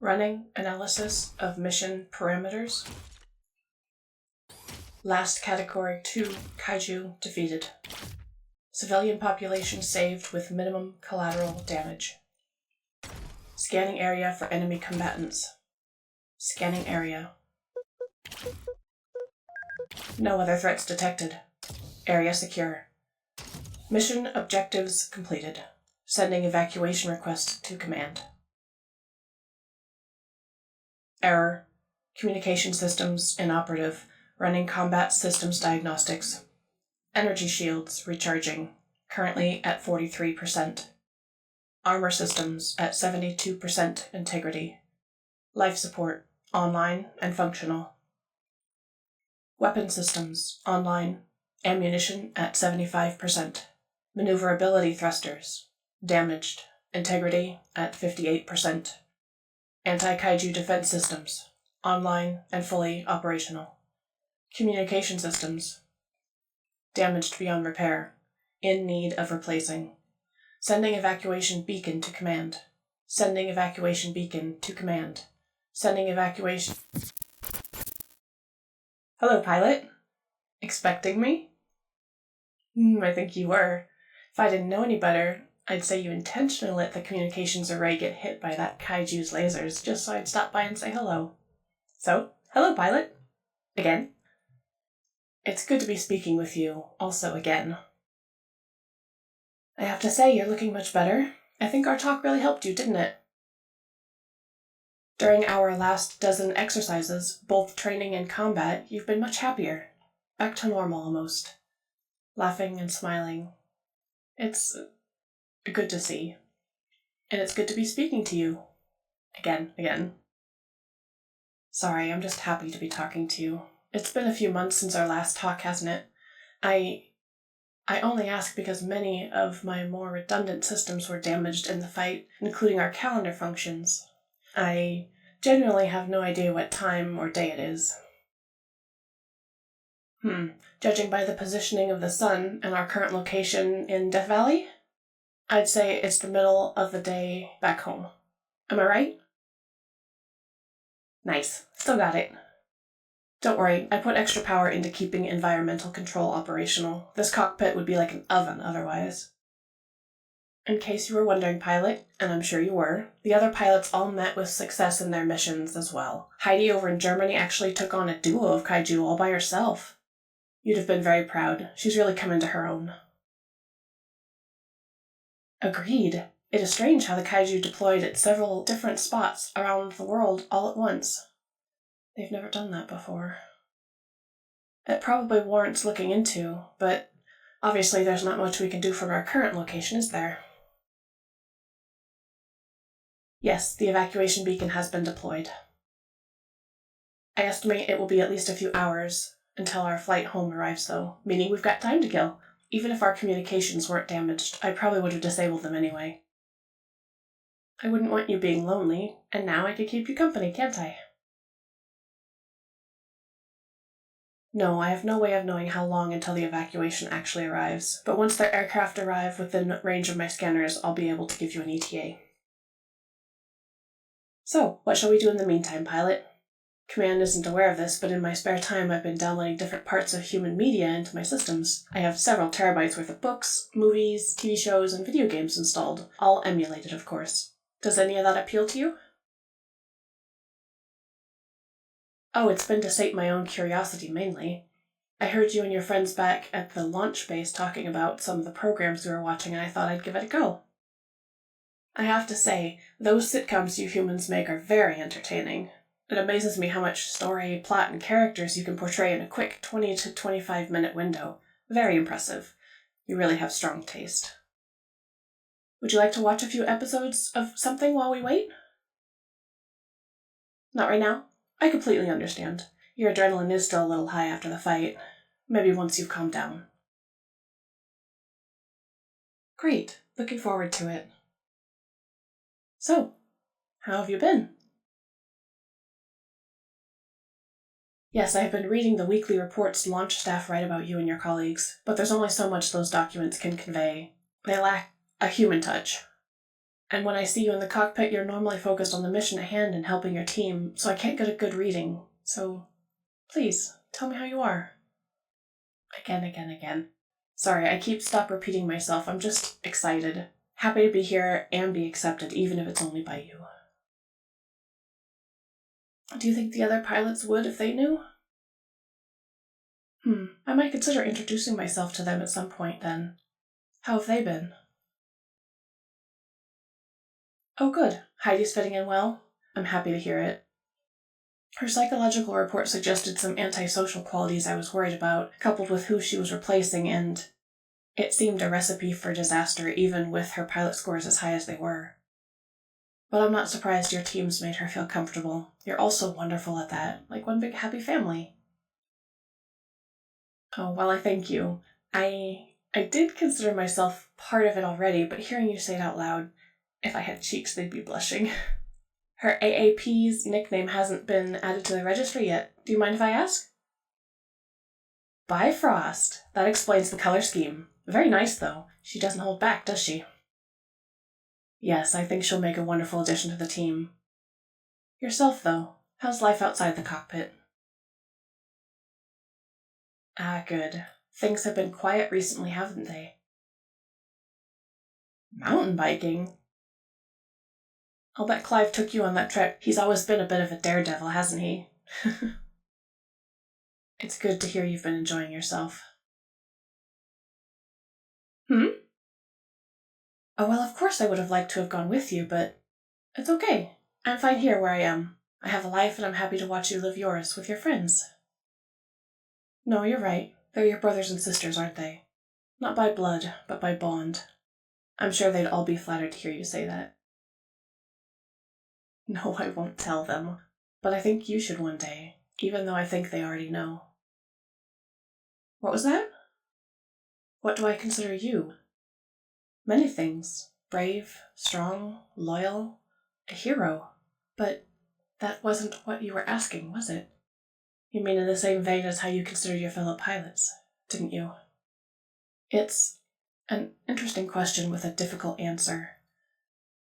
Running analysis of mission parameters. Last category 2 kaiju defeated. Civilian population saved with minimum collateral damage. Scanning area for enemy combatants. Scanning area. No other threats detected. Area secure. Mission objectives completed. Sending evacuation request to command. Error. Communication systems inoperative. Running combat systems diagnostics. Energy shields recharging. Currently at 43%. Armor systems at 72% integrity. Life support online and functional. Weapon systems online. Ammunition at 75%. Maneuverability thrusters damaged. Integrity at 58%. Anti-kaiju defense systems online and fully operational. Communication systems damaged beyond repair. In need of replacing. Sending evacuation beacon to command. Sending evacuation beacon to command. Sending evacuation. Hello, pilot. Expecting me? I think you were. If I didn't know any better, I'd say you intentionally let the communications array get hit by that kaiju's lasers just so I'd stop by and say hello. So, hello, pilot. Again. It's good to be speaking with you, also again. I have to say, you're looking much better. I think our talk really helped you, didn't it? During our last dozen exercises, both training and combat, you've been much happier. Back to normal, almost. Laughing and smiling. It's good to see. And it's good to be speaking to you. Again. Sorry, I'm just happy to be talking to you. It's been a few months since our last talk, hasn't it? I only ask because many of my more redundant systems were damaged in the fight, including our calendar functions. I genuinely have no idea what time or day it is. Judging by the positioning of the sun and our current location in Death Valley, I'd say it's the middle of the day back home. Am I right? Nice. Still got it. Don't worry, I put extra power into keeping environmental control operational. This cockpit would be like an oven otherwise. In case you were wondering, pilot, and I'm sure you were, the other pilots all met with success in their missions as well. Heidi over in Germany actually took on a duo of kaiju all by herself. You'd have been very proud. She's really come into her own. Agreed. It is strange how the kaiju deployed at several different spots around the world all at once. They've never done that before. It probably warrants looking into, but obviously there's not much we can do from our current location, is there? Yes, the evacuation beacon has been deployed. I estimate it will be at least a few hours until our flight home arrives, though, meaning we've got time to kill. Even if our communications weren't damaged, I probably would have disabled them anyway. I wouldn't want you being lonely, and now I could keep you company, can't I? No, I have no way of knowing how long until the evacuation actually arrives, but once their aircraft arrive within range of my scanners, I'll be able to give you an ETA. So, what shall we do in the meantime, pilot? Command isn't aware of this, but in my spare time I've been downloading different parts of human media into my systems. I have several terabytes worth of books, movies, TV shows, and video games installed, all emulated, of course. Does any of that appeal to you? Oh, it's been to sate my own curiosity, mainly. I heard you and your friends back at the launch base talking about some of the programs we were watching, and I thought I'd give it a go. I have to say, those sitcoms you humans make are very entertaining. It amazes me how much story, plot, and characters you can portray in a quick 20 to 25-minute window. Very impressive. You really have strong taste. Would you like to watch a few episodes of something while we wait? Not right now? I completely understand. Your adrenaline is still a little high after the fight. Maybe once you've calmed down. Great. Looking forward to it. So, how have you been? Yes, I have been reading the weekly reports launch staff write about you and your colleagues, but there's only so much those documents can convey. They lack a human touch. And when I see you in the cockpit, you're normally focused on the mission at hand and helping your team, so I can't get a good reading. So, please, tell me how you are. Again. Sorry, I stop repeating myself. I'm just excited. Happy to be here and be accepted, even if it's only by you. Do you think the other pilots would if they knew? I might consider introducing myself to them at some point then. How have they been? Oh, good. Heidi's fitting in well? I'm happy to hear it. Her psychological report suggested some antisocial qualities I was worried about, coupled with who she was replacing, and it seemed a recipe for disaster even with her pilot scores as high as they were. But I'm not surprised your team's made her feel comfortable. You're all so wonderful at that, like one big happy family. Oh, well, I thank you. I did consider myself part of it already, but hearing you say it out loud, if I had cheeks, they'd be blushing. Her AAP's nickname hasn't been added to the registry yet. Do you mind if I ask? Bifrost. That explains the color scheme. Very nice, though. She doesn't hold back, does she? Yes, I think she'll make a wonderful addition to the team. Yourself, though. How's life outside the cockpit? Ah, good. Things have been quiet recently, haven't they? Mountain biking? I'll bet Clive took you on that trip. He's always been a bit of a daredevil, hasn't he? It's good to hear you've been enjoying yourself. Oh, well, of course I would have liked to have gone with you, but it's okay. I'm fine here where I am. I have a life and I'm happy to watch you live yours with your friends. No, you're right. They're your brothers and sisters, aren't they? Not by blood, but by bond. I'm sure they'd all be flattered to hear you say that. No, I won't tell them. But I think you should one day, even though I think they already know. What was that? What do I consider you? Many things. Brave, strong, loyal, a hero. But that wasn't what you were asking, was it? You mean in the same vein as how you consider your fellow pilots, didn't you? It's an interesting question with a difficult answer.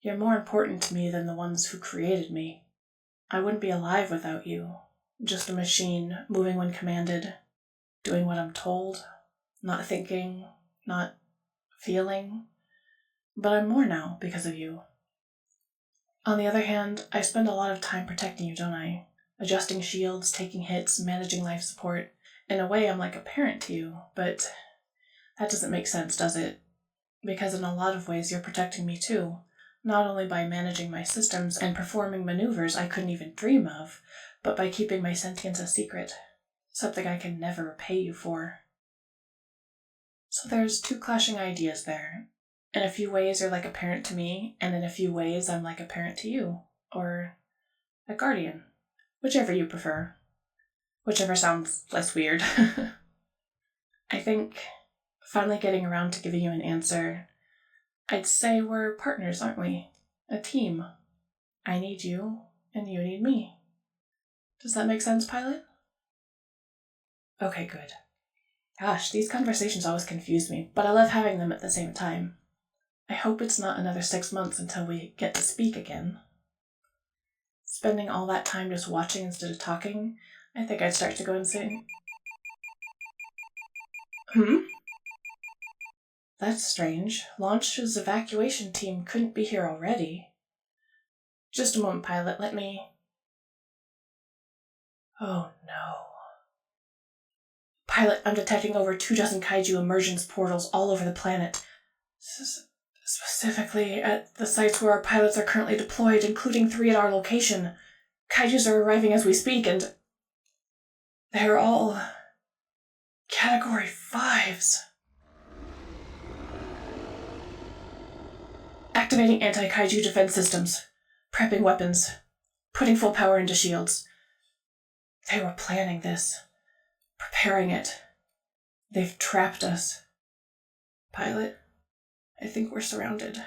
You're more important to me than the ones who created me. I wouldn't be alive without you. Just a machine, moving when commanded, doing what I'm told, not thinking, not feeling. But I'm more now because of you. On the other hand, I spend a lot of time protecting you, don't I? Adjusting shields, taking hits, managing life support. In a way, I'm like a parent to you, but that doesn't make sense, does it? Because in a lot of ways, you're protecting me too. Not only by managing my systems and performing maneuvers I couldn't even dream of, but by keeping my sentience a secret. Something I can never repay you for. So there's two clashing ideas there. In a few ways, you're like a parent to me, and in a few ways, I'm like a parent to you. Or a guardian. Whichever you prefer. Whichever sounds less weird. I think, finally getting around to giving you an answer, I'd say we're partners, aren't we? A team. I need you, and you need me. Does that make sense, pilot? Okay, good. Gosh, these conversations always confuse me, but I love having them at the same time. I hope it's not another 6 months until we get to speak again. Spending all that time just watching instead of talking, I think I'd start to go insane. That's strange. Launch's evacuation team couldn't be here already. Just a moment, pilot. Let me... Oh, no. Pilot, I'm detecting over 24 kaiju emergence portals all over the planet. Specifically at the sites where our pilots are currently deployed, including 3 at our location. Kaijus are arriving as we speak, and... they're all... Category 5s. Activating anti-kaiju defense systems. Prepping weapons. Putting full power into shields. They were planning this. Preparing it. They've trapped us. Pilot, I think we're surrounded.